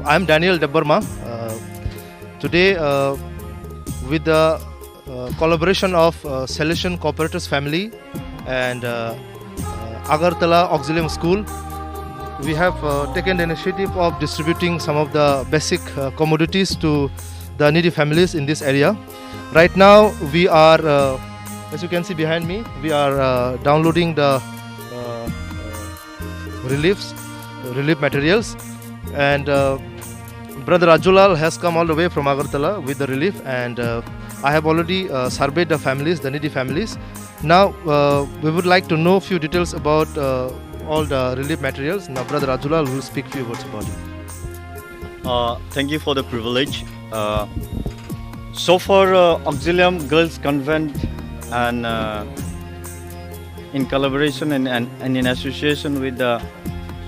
I'm Daniel Debarma. Today, with the collaboration of Salestan Cooperators family and Agartala Auxilium School, we have taken the initiative of distributing some of the basic commodities to the needy families in this area. Right now, we are, as you can see behind me, we are downloading the relief materials, and Brother Rajulal has come all the way from Agartala with the relief, and I have already surveyed the families, the needy families. Now we would like to know a few details about all the relief materials. Now Brother Rajulal will speak a few words about it. Thank you for the privilege. So far, Auxilium Girls Convent and in collaboration and in association with the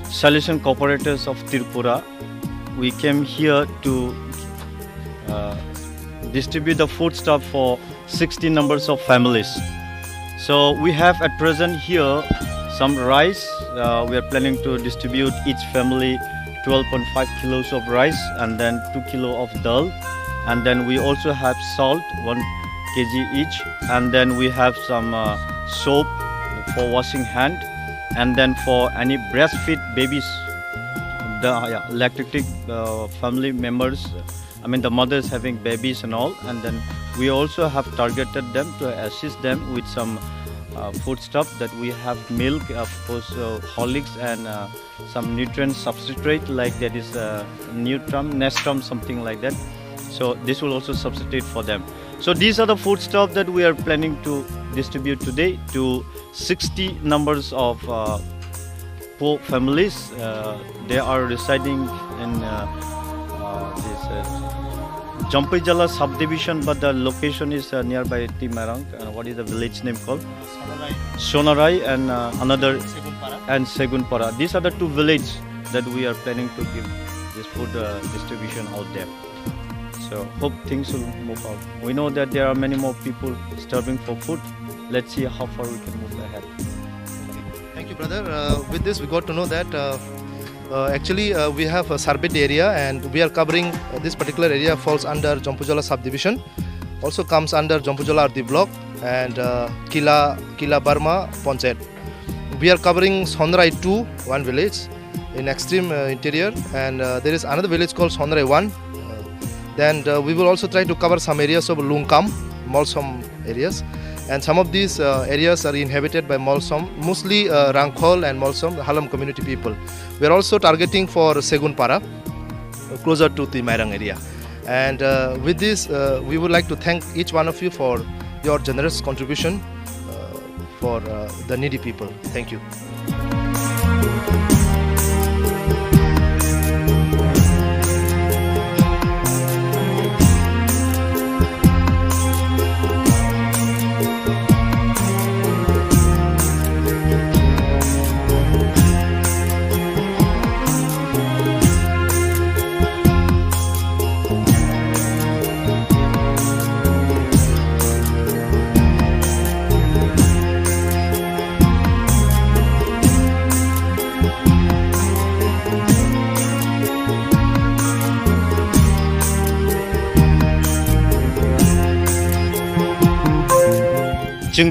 Salestan Cooperators of Tripura, we came here to distribute the foodstuff for 60 numbers of families. So we have at present here some rice. We are planning to distribute each family 12.5 kilos of rice and then 2 kilo of dal. And then we also have salt, 1 kg each. And then we have some soap for washing hand. And then for any breastfeed babies, the lactating family members, the mothers having babies and all. And then we also have targeted them to assist them with some food stuff that we have milk, of course, Horlicks and some nutrient substrate like that is Nutrum, Nestrum, something like that. So this will also substitute for them. So these are the food stuff that we are planning to distribute today to 60 numbers of poor families. They are residing in this Jampijala subdivision, but the location is nearby Timarang. What is the village name called? Sonarai and another and Segunpara. These are the two villages that we are planning to give this food distribution out there. So hope things will move out. We know that there are many more people starving for food. Let's see how far we can move ahead. Thank you, brother. With this, we got to know that actually we have a surveyed area, and we are covering this particular area falls under Jampujala subdivision. Also comes under Jampujala Ardi block and Kila Barma Panchayat. We are covering Sonrai 2, one village in extreme interior, and there is another village called Sonrai 1. Then we will also try to cover some areas of Lungkam, Molsom areas, and some of these areas are inhabited by Molsom, mostly Rangkhol and Molsom, the Halam community people. We are also targeting for Segunpara, closer to the Mairang area. And with this, we would like to thank each one of you for your generous contribution for the needy people. Thank you.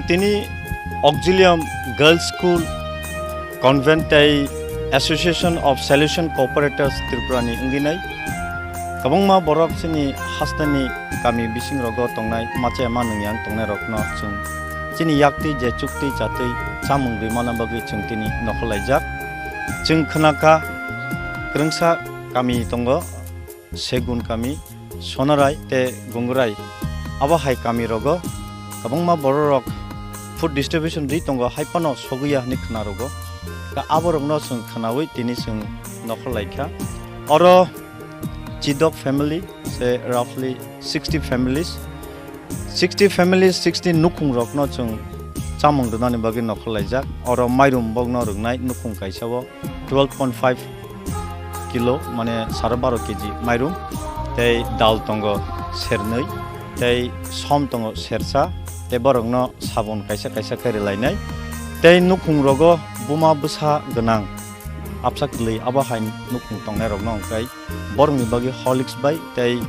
Chini Auxilium Girls School Convent Association of Salestan Cooperators Tripura ni unginai kabangma borok sini hastani kami bising rogo tongnai mache manungyang tongnai rokno chung chini yakti je chukti chati chamung rimana bagi chung tini nokhlaijak chung khnaka krungsa kami tongo segun kami sonarai te gungurai aba hai kami rogo kabangma borok food distribution ri tongo haipano soguya ni khna rogo ka aborokno sung khnawi tini sung nokhlaikha oro chidok family say roughly 60 families 60 nukung rokno chung chamung dani bagi nokhlaijak oro mairum bogno rugnai nukung kaisawo 12.5 kilo mane 12 kg mairum tei dal tongo sernei tei som tongo sersa te borokno sabon kaisa kaisa kari lainai tei nukung rogo buma busa ganang absakli abahain nukung tongnai rok nong kai borong ni bagi holics bai tai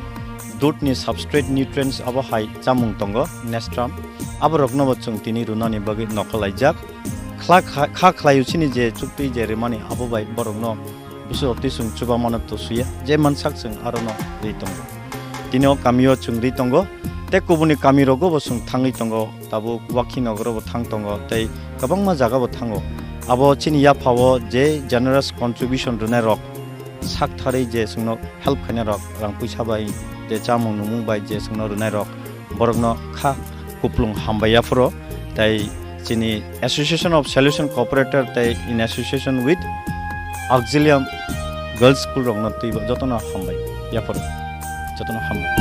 dot ni substrate nutrients abahai chamung tongo nestram aborok no chung tini runani bagi nokalaijak kha khlayu chini je chukti je remani ababai borong no busu oti sung chuba manat to suya je mansak chung arono ri tongo tinio kamio chung ri tongo te kubuni kamiro go bosung thangi tongo tabu wakino gro bo thang tongo tai kabangma jaga bo thango abo chini ya phawo je generous contribution runai rok sak thari je sungno help khane rok rang puisa bai je chamung numung bai je sungno runai rok borokno kha kuplung hambaya fro tai chini association of solution cooperator tai in association with Auxilium girls school rok no tui jotona hambai ya fro jotona hambai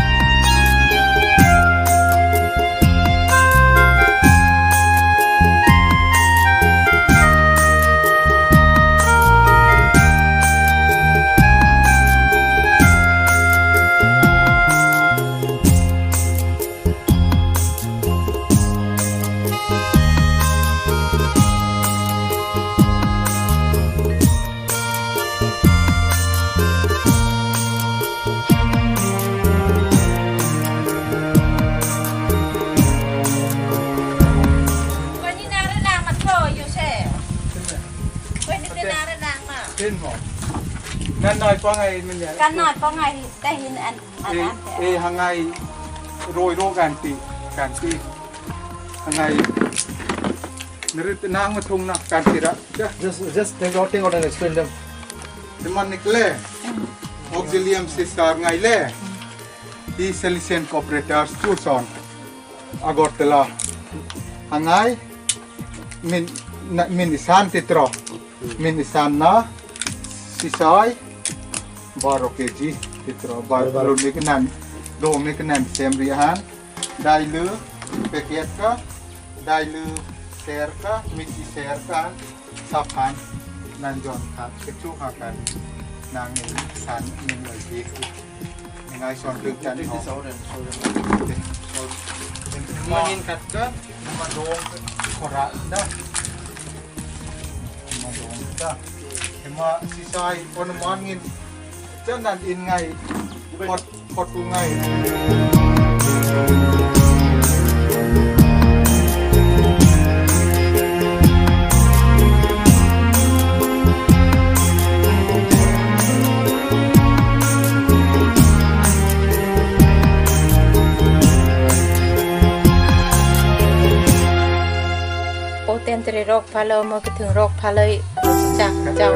Kan nói qua ngày mình nhỉ? Kan nói qua ngàyแต่เห็นอันนั้น hàng ngày rồi đô gan ti hàng ngày nrit nang mà thung na gan ti ra Just take out and explain them. thì mình nikle Auxilium sister ngày le di Salestan Cooperators Tucson Agortela hàng ngày mình isan titro mình isan na sisai baru keji itu baru mekanan do mekanan semriahan dailu paket ka dailu share ka mixi share ka sapan nanjon ka kecu akan nangin san min lagi ngai son tuk kan main kat ka madong khora dah madong dah mà si sai con món nghìn chân đàn in ngày một ngày ô tên từ rock palo mà cái thường rock palo chặt chào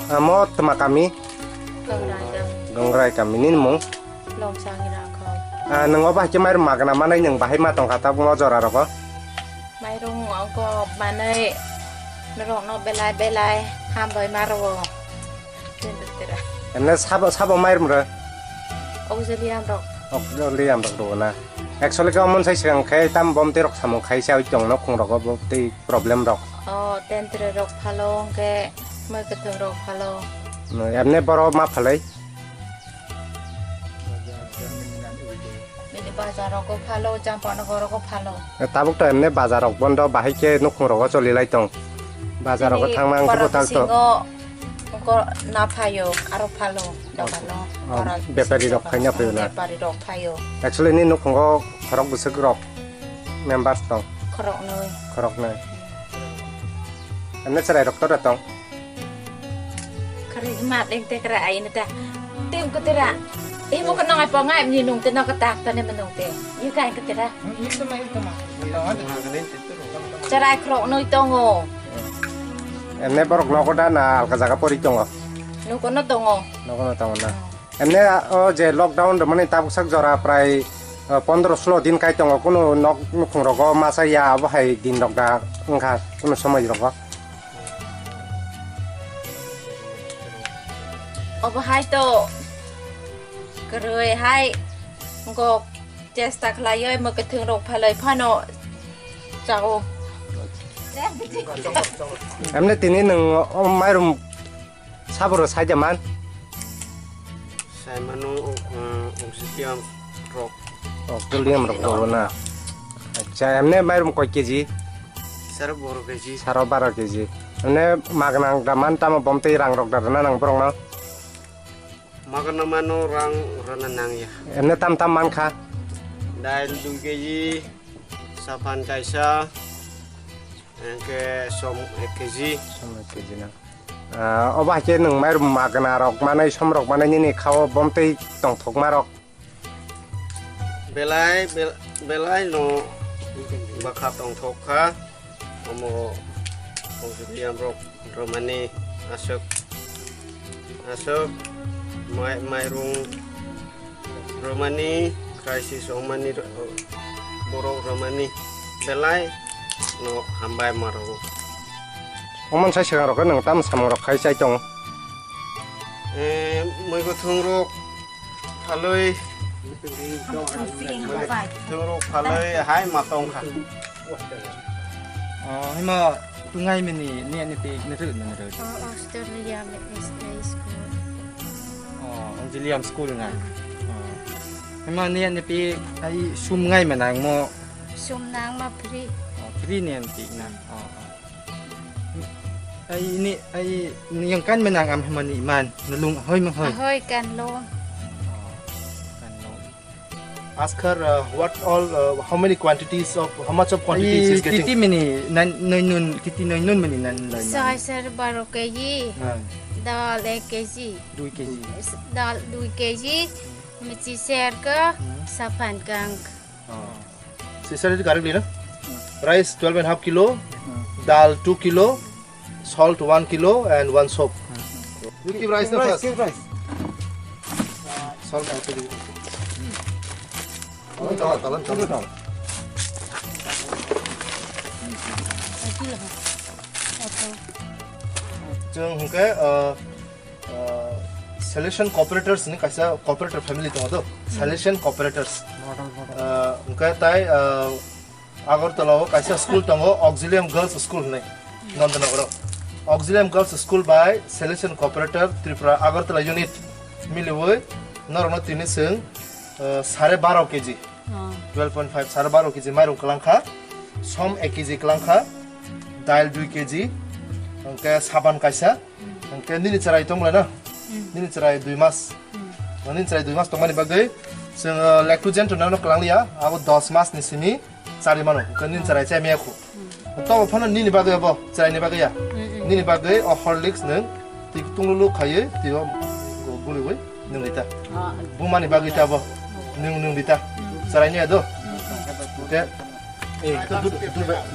Amo tema kami, Khorang dongrai kami ni mong. long sang ira ko Nang obah cemai rumah kena mana yang bahai matong kata ngojor aroko. ไม่รู้เอาก็มาในนรกนอกเบลายห้ามไปมารวเป็นตัวละ Ene sabo mai rumre. โอเซเลียมรก Ok liam dok do na. Actually kau mon sai siang kai tam bom ti rok samong kai sao jong nok khong rok bo ti problem rok. อ๋อเต้นตัวรกพะโลงแกเมื่อกระถึงรกพะโล Ene boro ma phalai. มีในบาซารก็พะโลจังปอนกรก็พะโล Tabuk to ene bazar rok bondo bahai ke nok khong rok choli lai tong. Bazar rok thang mang ko tak to. ก็นาพายโยอารพะโลดอกพะโล Bepari rok khanya pe na. ปาริดอกพายโย Actually ni nok khong ko khorok busuk rok. Members tong ครอกเนย khorok na. Ene sarai rok to da tong. คริสมาเองแต่กระไอนะจ๊ะเต็มก็เตระเอ้มันก็น้อยปอง่ายมีนุ่งแต่นอกกระตากตอนนี้มันนุ่งเตอยู่ไกลก็เตระจะได้ครอกเนยตงโง Ene borok noko da na alkazaga pori tong. นุก็นตงโง Noko na tong na. Ene je lockdown de mane tabuk sak jora prai 15-16 din kai tong kono nok nukhung rok masa ya ba hai din rok da ngka kono samai rok. เอาไปให้โตก็เลยให้มันก็เจสตักลายย่อยมันก็ถึงโรคพะเลยพ่อโนเจ้า Ene tini nang mai rum sabro sai jaman. Saya manu Auxilium rock Auxilium rok do na. Acha ene mai rum koi keji Sar boro keji. Saro 12 kg. Ane magnang daman tama bomte rang rok darana nang brong no. Makan mano rang rananang ya. Ane tam man kha. Dail 2 keji. Sapan kaisa. Ke som 1 keji. Sama kg na. Obah ke nang mai magna rok manai som rok manai ni khaw bomte tong thok marok. Belai no bakap tong thokha. Omo Auxilium Romani asuk mai rung Romani crisis Romani borok Romani belai no hambai maro Omon sai seng rok nang tam sam rok khai sai chong. moi ko thung rok phaloi thung rok phaloi hai matong kha Hay mà tôi ngay mình nè nè thì nó thử nó rồi. Auxilium School. Auxilium School ngay. Hay mà nè nè thì ai sum ngay mà nàng mo. Sum nang ma free. Free nè thì na. Ai yang kan mà nàng am hay mà nị man nó lung hơi mà hơi. Hơi can luôn. Ask her how many quantities of how much of quantities is getting. Titi mini nun titi nun mini nan lai. Sai sar 12 kg. Dal 1 kg. 2 kg. Dal 2 kg. Mici share ke sapan gang. She said it correctly, no? Rice 12.5 kilo, dal 2 kilo, salt 1 kilo, and 1 soap. You keep rice now first. Keep rice. Salt also give. Talan. Jeng hungke Salestan Cooperators ni kaisa cooperator family tong do. Salestan Cooperators. Hungke tai Agartala kaisa school tong Auxilium Girls School ni. Nandanagar. Auxilium Girls School by Salestan Cooperator Tripura Agartala unit miliwoi narona tini seng 12.5 kg 12.5 12.5 kg mairung kelangkha som 1 kg kelangkha dail 2 kg angke saban kaisa angke nini cerai tongla na nini cerai 2 mas nini cerai 2 mas tongmani bagai seng lactogen to nano kelanglia ago 10 mas ni sini cari mano ke nini cerai cai meku to phana nini bagai abo cerai ni bagai ya nini bagai o horlicks neng tik tunglulu khaye tiwa guli wei nung lita bumani bagai ta abo nung lita caranya itu oke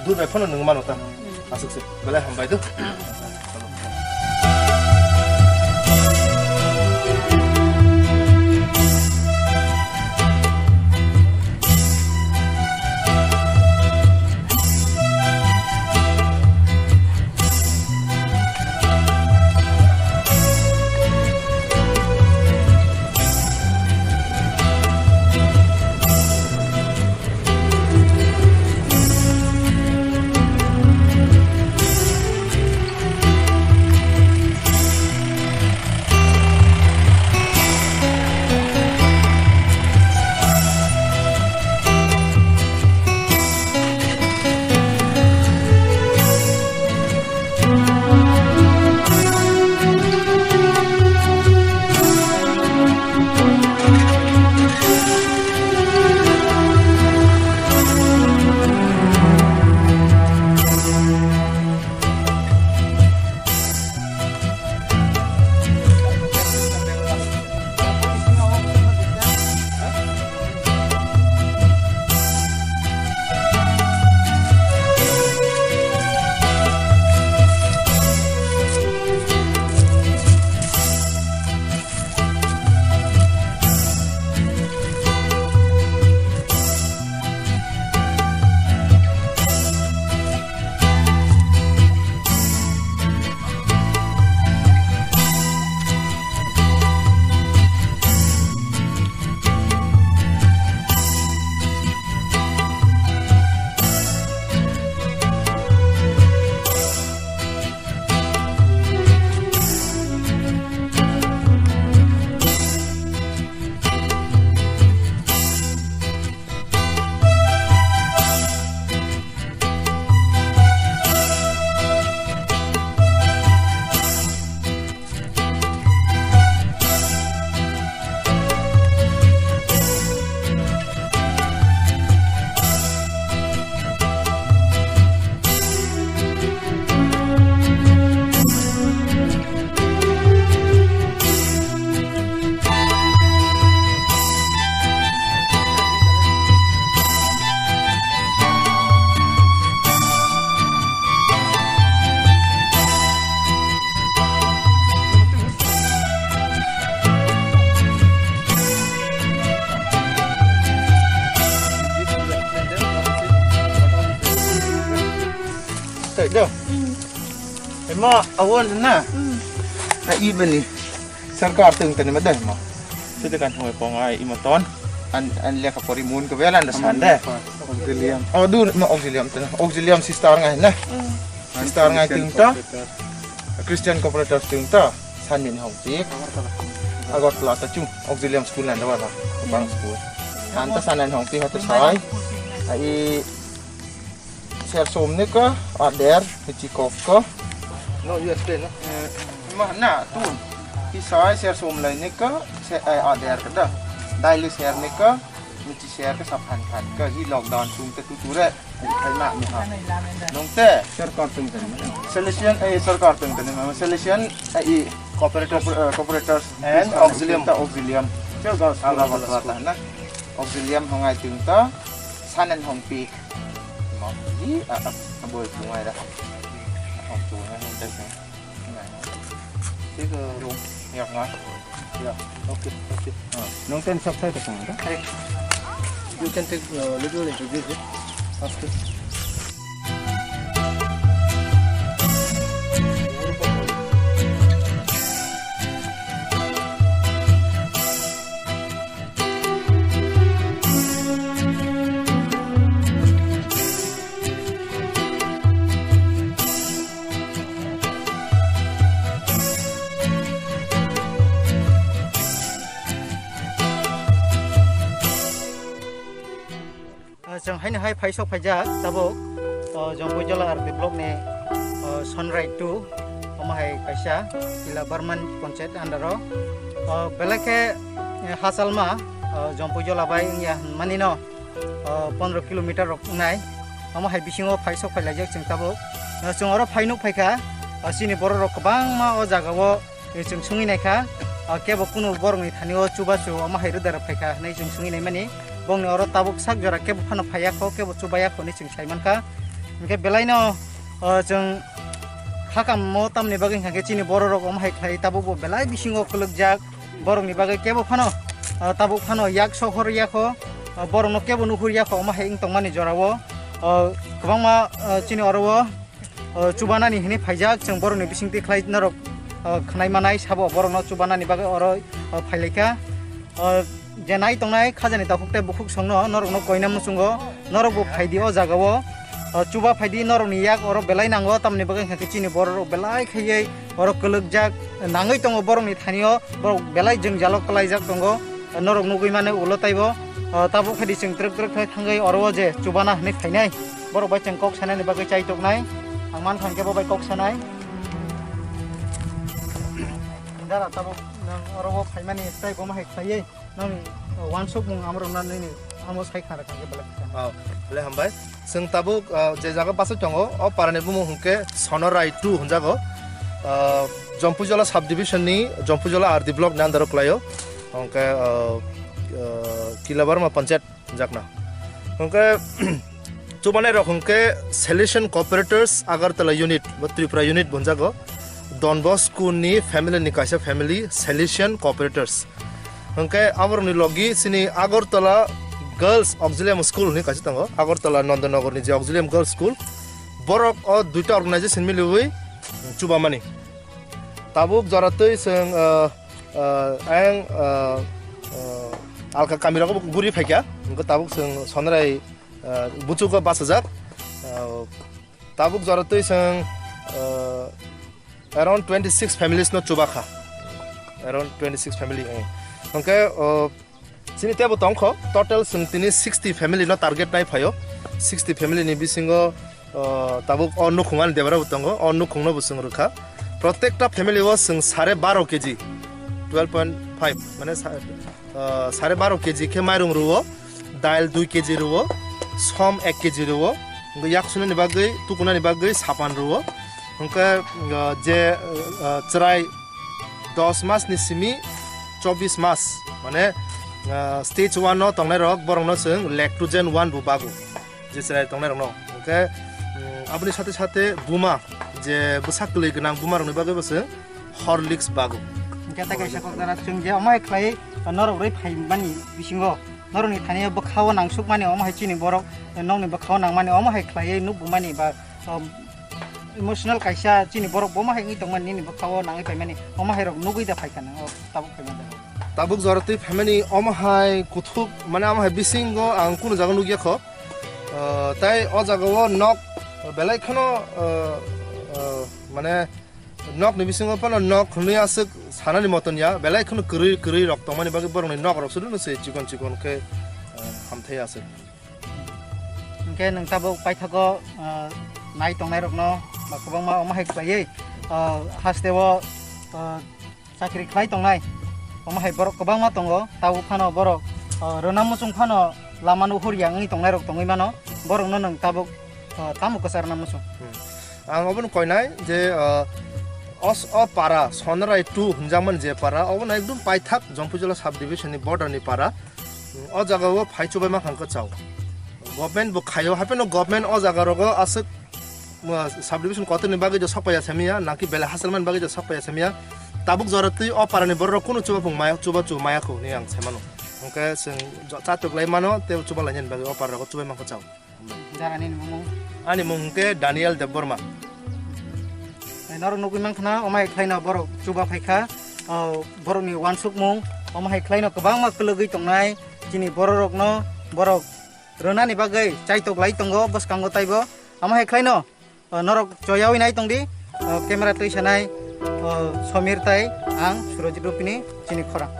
dur phone nung mano ta asuk se bala hamba itu sợi đâu cái mà awan na even ni sarkar từng tani madai mo kita kan hoy pongai imaton an leka porimun ke velan da sande auxilium oh du ma auxilium tana auxilium sistar ngai na sistar ngai ting ta Christian Cooperators ting ta sanin hong tik agot la ta chung auxilium school nan da wala bang school han ta sanan hong tik ha ta sai ai ser som ni ka ader chikov ka no you explain no ma na tu ki sai ser som lai ni ka se ai ader ka da dai lu ser ni ka ni chi ser ka sap han khan ka hi lockdown chung te tu re khai na mi ha nong te sarkar tung te solution ai sarkar tung te ma solution ai cooperators and auxilium ta auxilium chel ga ala ba ta na auxilium hongai tung ta sanan hong pi ma hi a boy pungai da hong tu na hong te cái luôn nhọc ngã ok nông tên sắp thay được không đó you can take little introduce it after जों हायनो हाय फाइसक Pfizer दाबो जों बयजला are develop ने sunrise to ओमाहाय कायसा किला बर्मान पंचायत आन्डारो बेलेके हासालमा जों बयजला bye या मानिनो 15 kilometre रखनाय ओमाहाय बिसिङो फाइसक फाइलाजों जों दाबो जों आरो फाइनुक फाइखा सिनि बर' रक गोबां मा अ जागावो जों सुङिनायखा केबो कुनु बरनि थानियो चुबासु ओमाहाय रोदार फाइखा नै जों सुङिनाय माने bong oro tabuk sak jora ke bukan paya ko ke bu cubaya ko ni sing saiman ka ke belai no jeng hakam mo tam ni bageng ke chini boro rok om hai khai tabuk bo belai bisingo kuluk jak borong ni bagai ke bu phano tabuk phano yak sohor ya ko borong no ke bu nuhur ya ko om hai ing tong mani jorawo kwang ma chini oro cubana ni hini phaijak jeng borong ni bising ti khlai narok khnai manai sabo borong no cubana ni bagai oro phaileka jenai tongnai khajani takukte bukuk songno norok no koina musungo norok bu phaidi o jagawo chuba phaidi norok ni yak oro belai nango tamni bagai khaki chini borok belai khayei oro kuluk jak nangai tongo borok ni thanio borok belai jeng jalok kalai jak tongo norok nugui mane ulo taibo tabuk khadi sing truk truk thangai oro je chubana ni phainai borok bai cheng kok sanai ni bagai chai toknai angman khan ke bai kok sanai indara tabuk oro bo phaimani tai goma hai khayei nang one shop mung amro nan ni amos khai khara ka belak le hambai sing tabuk je jaga pasu tongo o parane bumu hunke sonorai 2 hunjago jompujala sub division ni jompujala ardi block nan daro klayo hunke kilabar ma panchayat jakna hunke chubane ro hunke Salestan Cooperators agartala unit ba Tripura unit bunjago Don Bosco ni family ni kaisa family Salestan Cooperators hunke amor ni logi sini Agartala Girls Auxilium School ni kaisa tango Agartala Nandanagar ni je Auxilium Girls School borok o duita organization milui chubamani tabuk jaratoi sing ang alka kamera ko guri phaikya hunke tabuk sing sonrai buchuko basajak tabuk jaratoi sing around 26 families no chubakha around 26 family okay sini tebo tongkho total sing tini 60 family no target nai phayo 60 family ni bisingo tabuk onnu khungan debara butongo onnu khungno busung rukha প্রত্যেকটা family ও sing 12.5 KG 12.5 মানে 12.5 KG কে মাইরং রুও ডাল 2 KG রুও সম 1 KG রুও ইয়াকসুনি ni bagui tukuna ni bagui sapan ruo hongka je chrai 10 mas ni simi 24 mas mane stage 1 no tongnai rok borong no sing lactogen 1 bu bagu je chrai tongnai rok no hongka abni সাথে সাথে বুমা যে বুসাকলে গনাং বুমার ni bagui bose horlicks bagu kata kaisa kok dara chung je amai khlai norok rei phai mani bisingo noroni thani bakhaw nangsuk mani amai chini borok nongni bakhaw nang mani amai khlai nu bumani ba emotional kaisa chini borok boma hai ngi tongman ni bakhawo nangai paimani oma hai rok nugui da phaikan tabuk paiman tabuk jorati family oma hai kuthuk mane ama hai bisingo ang kuno jaga nugia kho tai o jaga o nok belai khono mane nok ni bisingo pano nok khuni asuk sanani moton ya belai khono kri rok tongmani bagi borong ni nok rok sudu no se chikon ke hamthai asuk ke nang tabuk paithago nai tongnai rok no bakobang ma oma hai klai hastewo sakri klai tongnai oma hai borok kobang ma tongo tabu phano borok rona musung phano lamanu huriang ni tongnai rok tongoi mano borok no nang tabuk tamu kasar na musung ang obon koinai je os o para sonrai 2 hunjaman je para obon ekdum paithak jongpujola sub division ni border ni para o jaga o phaichubai ma khangko chau government bo khayo hapen government o jaga rogo asuk sub division kotni bagi jo sapaya semia naki bela hasalman bagi jo sapaya semia tabuk jorati o parani borro kuno chuba phung maya chuba chu maya ko ni ang semano ongke sing chatuk lai mano te chuba lanyen bagi o parro ko chuba ma ko chau jarani mumung ani mungke Daniel Deborma nor nugui mangkhana omai khlaina borok chuba phaikha borok ni wansuk mung omai khlaina kobang ma klugui tongnai chini borok rok no borok rona ni bagai chaitok lai tongo bos kango taibo omai khlaino norok choyawi nai tongdi camera tui sanai Somir tai ang Surojit Rupini Chini Khorang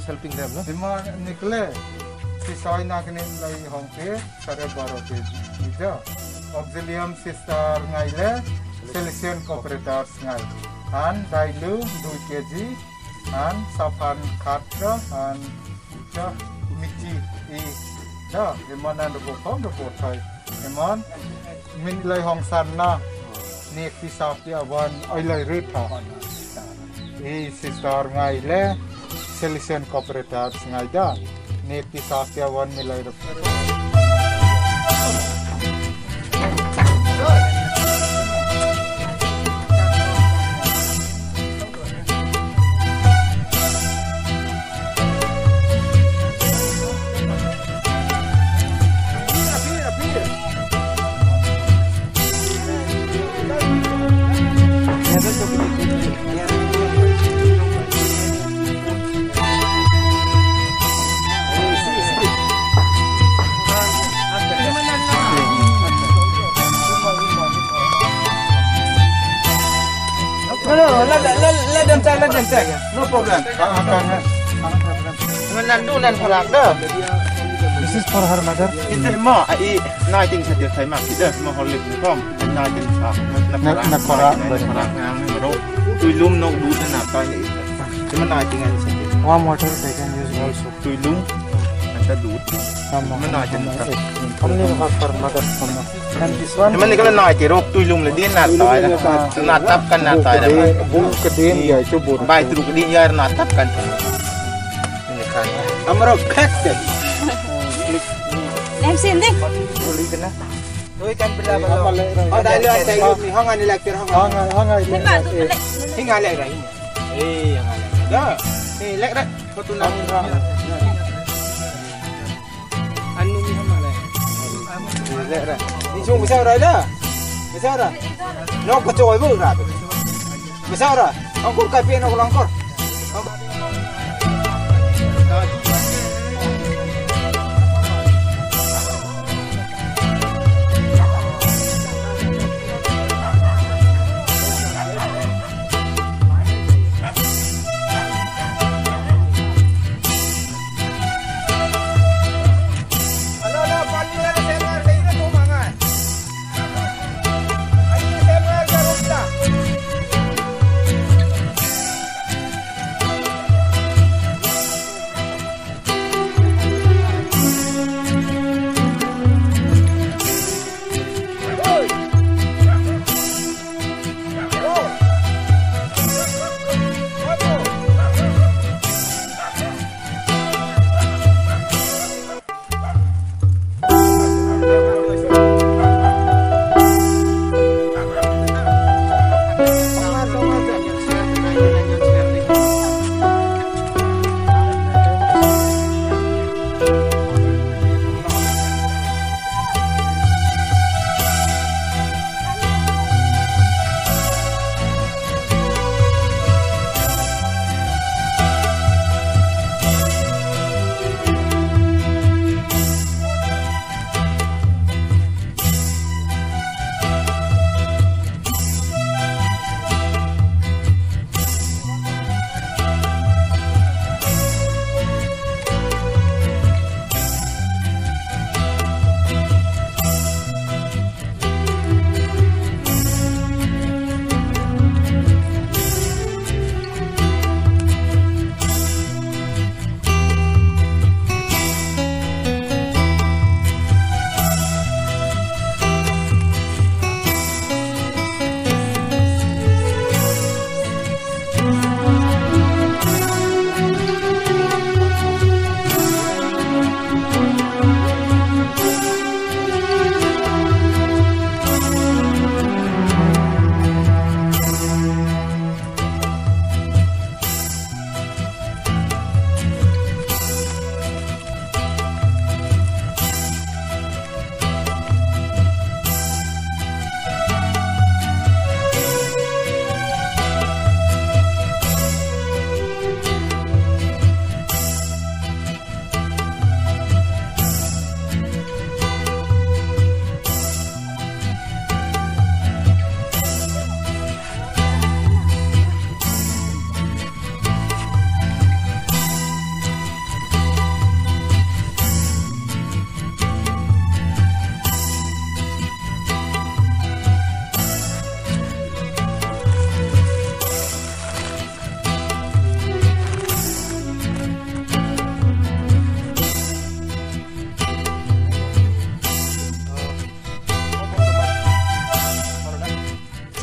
helping them no Hima nikle sisoi na kinin lai hongke sare baro ke ida Auxilium sister ngaile Salestan Cooperators ngai an dailu 2 kg an sapan khatra an cha michi I da himana do phom do thai himon min lai hong san na nek ti sap ti awan oi lai rit tha I sister ngaile Salestan Cooperators ngai da nek ti sap ti awan milai ro Let them check. No problem. This is for her mother. It's a more. I 19 said time up. It's more holy from 19 na kora Tuilum no do na tayo. Cuma 19 ani said. Warm water they can use also. Tuilum asa do. Cuma 19. Only for mother. And this one. Cuma ni kalau 19 rok tuilum le dia nak tayo. Natap kan nak tayo. bung kedin ya itu bur Bai truk dia natap kan. Ini kan. Amro khek deh. Em xin đi. Tôi kan bila bala. Oh dah lu ada yuk ni hang ani lek ter hang. Thế mà tôi lại Hing ale dah ini. Yang ale. Dah. Lek dah. Kau tu nak. Anu ni hang ale. Lek dah. Ni chung besar dah. Besar dah. Nok kecoi bu dah. Besar dah. Aku kapi nak langkor.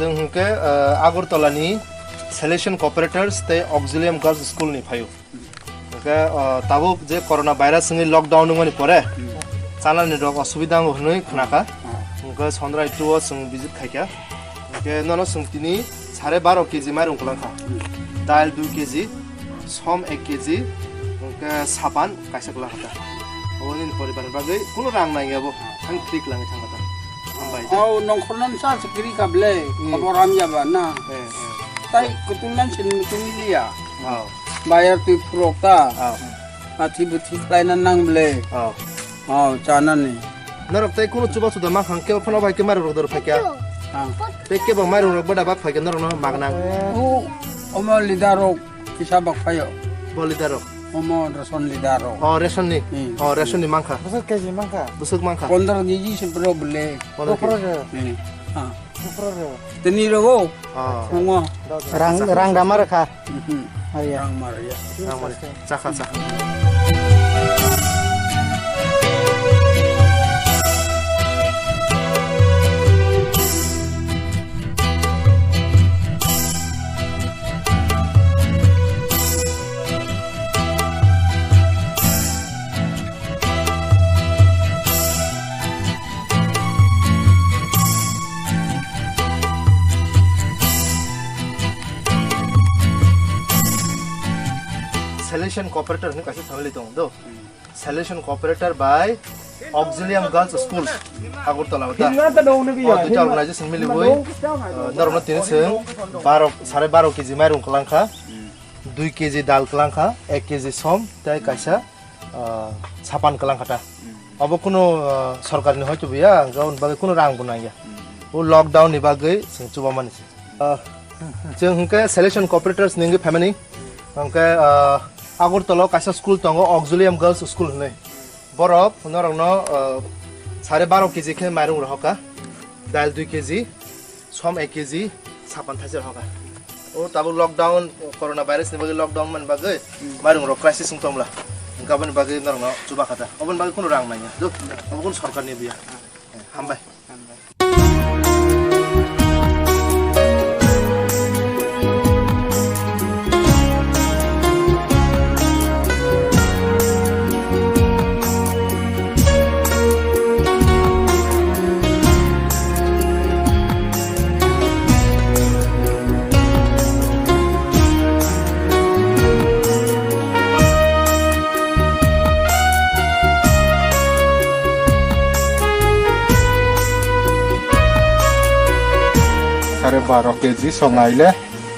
जों के आगरतलानि Salestan Cooperators ते Auxilium Girls School नि फायो के ताबो जे corona virus नि lockdown नि परे चाना नि रक असुविधा हुनै खनाका उनका सन्द्राय टुवा जों विजिट खाइका के ननो जों तिनि 12.5 केजी माइरं खलांखा दाल 2 केजी सम 1 केजी उनका साबान काइसकला हता ओनि परिवार बागै कुनो रां नायगबो आं click लाङै Thanga Oh, nongkronan sa sekiri kable, kaboram ya bana. Tai ketulan sin mutulia. Bayar tu prokta. Ati buti klainan nang ble. Oh, canan ni. Narok tai kuno coba sudah mak hangke phone bai ke maru rodor phakya. Te ke ba maru bada bak phakya narok no magnang. Oh, omo lidaro kisah bak phayo. Bolidaro. Omo rason lidaro. Oh, ration ni. Oh, ration ni mangka. Besok keji mangka. Busuk mangka. 15 gigi sebro bele. Ni. Teni rogo. Omo. Rang damar kah? Rang mar ya. Rang mar. Cakha cakha. Salestan Cooperator ni kasi family tong do. Salestan Cooperator by Auxilium Girls School Agartala ta. Duta organization mili boi narona tin sing 12.5 kg mairung kalangkha 2 kg dal kalangkha 1 kg som tai kaisa sapan kalangkha ta. Abo kuno sarkar ni hoyto biya gaun bagai kuno rang bunaya. O lockdown ni bagai sing chuba manis. Jeng hingke Salestan Cooperators ningi family hingke Agartala kaisa school tongo Auxilium Girls School nei. Borok norongno 12.5 kg ke mairung rohka dal 2 kg som 1 kg sapan thase rohka. O tabu lockdown corona virus ni bagai lockdown man bagai mairung ro crisis sing tomla. Gaban bagai norongno chuba kata. Oban bagai kuno rang nanya. Do obon sarkar ni biya. Hambai. Sare 12 kg songai le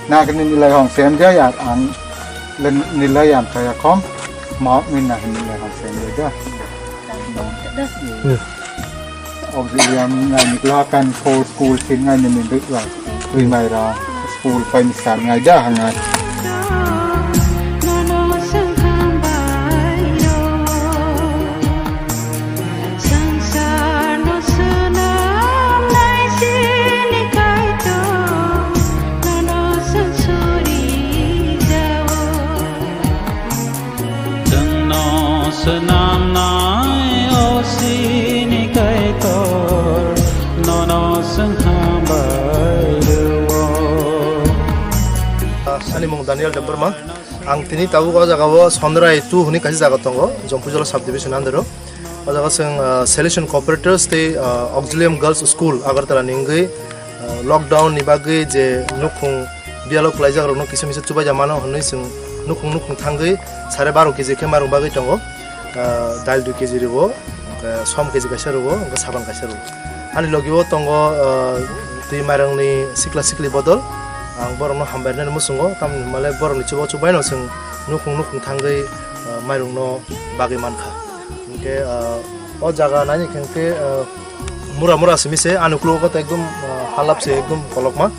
nak nilai hong sem ja ya ang nilai am kaya kom ma min na nilai hong sem ja Auxilium ngai nikla kan ko school sin ngai ni min dik la wi mai ra school pai misan ngai da hangai Sani mong Daniel Deberma, ang tini tahu ko jaga wo Sonrai 2 huni kasi jaga tongo, Jompujala subdivision andero. O jaga sing Salestan Cooperators te Auxilium Girls School Agartala ningai lockdown ni bagai je nukung bialo klaja ro no kisami se chuba jamana honi sing nukung thangai 12.5 kg ke marung bagai tongo, dal 2 kg ribo, som kg kaisa ribo, saban kaisa ribo. Ani logiwo tongo tui marung ni sikli bodol. Ang borong no hambar na musungo tam malay borong ni chuba no sing nukung thangai mairung no bagai mankha ke o jaga nani kengke mura semise anuklo ko ekdom halap se ekdom kolokma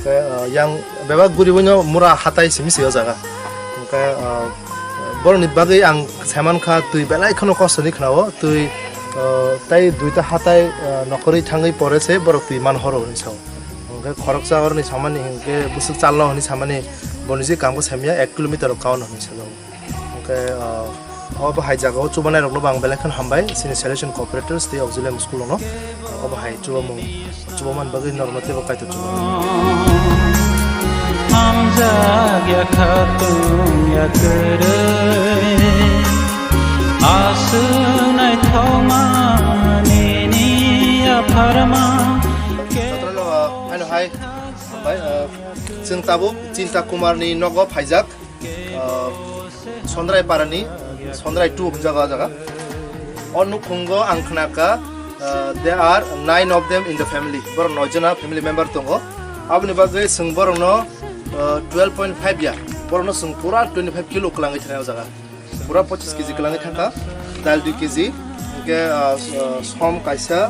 ke yang beba guri bonyo mura hatai semise o jaga ke borong ni bagai ang seman kha tui belai khono kostoni khnao tui tai duita hatai nokori thangai porese borok tui man horo ni sao Khorang sahar ni samani hingke busuk chalno ni samani boniji kamko samia 1 kilometer kaun ni salo ke ob hai jaga chubana rokno bang belakhan hambai sini Salestan Cooperators the Auxilium school no ob hai chubaman bagi normative ba kaito chuba ham jagya khatung ya kare asunai thoma ni ya pharma Hai, sing tabuk cinta kumar ni nogo phaijak Sondrai parani Sondrai 2 jaga Onukungo angkhnaka there are 9 of them in the family bor nojana family member tongo abni bagai sing bor no 12.5 ya bor no sing pura 25 kilo klangai thana jaga pura 25 kg klangai thaka dal 2 kg ke som kaisa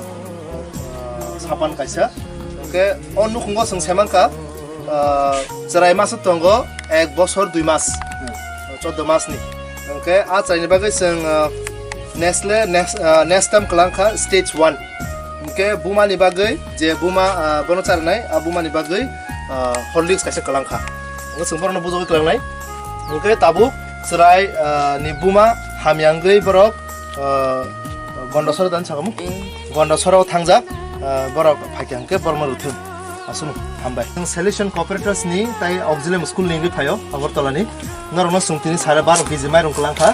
sapan kaisa ke onukungo sing semanka jerai mas tongo 1 bosor 2 mas 14 mas ni ke a chaini bagai sing Nestam kelangka stage 1 ke buma ni bagai je buma bono charnai buma ni bagai Horlicks kaisa kelangka ngo singborno bujogi kelangnai ke tabuk serai ni buma hamyangai borok gondosor dan chagamu gondosoro thangjak borok phakyangke bormo ruthum asunu hambai Salestan Cooperators ni tai Auxilium school ni phayo Agartala ni ngorno sungtini 12.5 kg mairung kelangka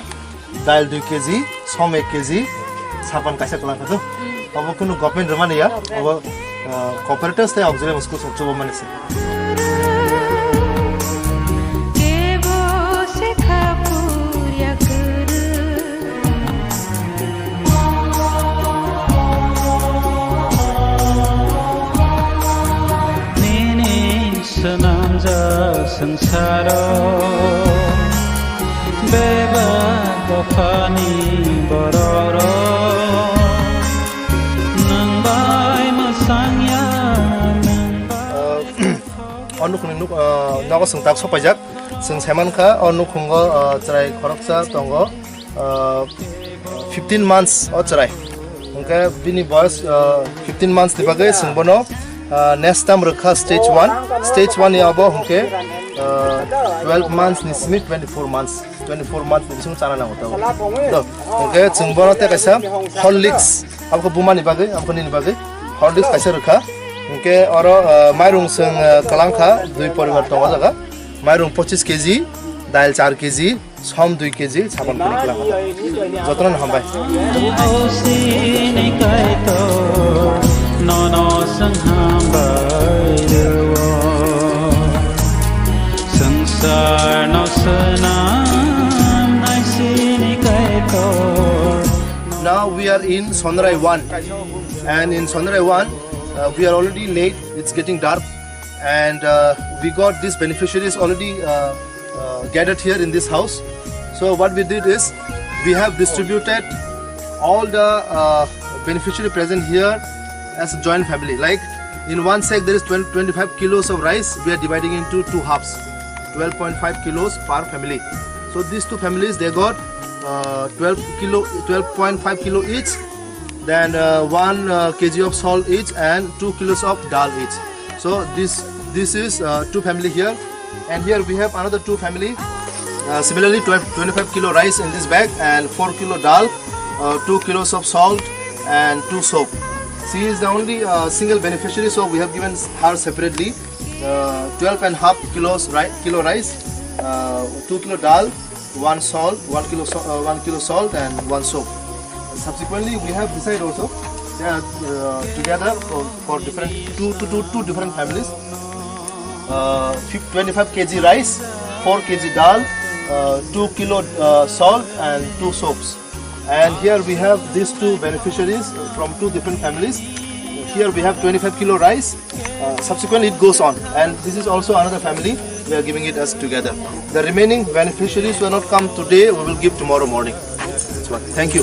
dal 2 kg som 1 kg sapan kaisa kelangka tu abo kuno government ramane ya abo Cooperators tai Auxilium school chobo manise sengsara bebas dofani bororo nangbai masangya Onuk nuk nago sung tak sopajak sung seman kha onuk hungo chrai khoroksa tongo 15 months o chrai unka bini boys 15 months dibagai sung bono next time rakha stage 1 ya abo hunke 12 months ni smith 24 months ni sung chana na hota to unke sung bono te kaisa horlicks abko bumani bagai abko ni bagai horlicks kaisa rakha उनके और माइरुंग संग कलांखा 2 परिवार तंगा जगह माइरुंग 25 KG दाल 4 KG सम 2 KG साबन पनि कलांखा जतन हमबाय ननो संहाबाय संसार नसना नाइसिनि कायतो Now we are in Sonrai 1 and in Sonrai 1 we are already late, it's getting dark, and we got these beneficiaries already gathered here in this house. So what we did is we have distributed all the beneficiary present here as a joint family. Like in one sack there is 25 kilos of rice, we are dividing into 2 halves, 12.5 kilos per family. So these 2 families, they got 12.5 kilo each, then 1 kg of salt each and 2 kilos of dal each. So this is 2 family here, and here we have another 2 family. Similarly 25 kilo rice in this bag and 4 kilo dal, 2 kilos of salt and 2 soap. She is the only single beneficiary, so we have given her separately 12.5 kilo rice, 2 kilo dal, 1 kilo salt and 1 soap. Subsequently, we have decided also they are together for different two different families. 25 kg rice, 4 kg dal, 2 kilo salt and 2 soaps. And here we have these 2 beneficiaries from 2 different families. Here we have 25 kilo rice. Subsequently, it goes on, and this is also another family. We are giving it as together. The remaining beneficiaries will not come today. We will give tomorrow morning. Thank you.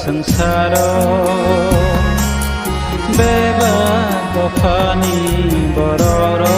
sengsara bebas dofani bororo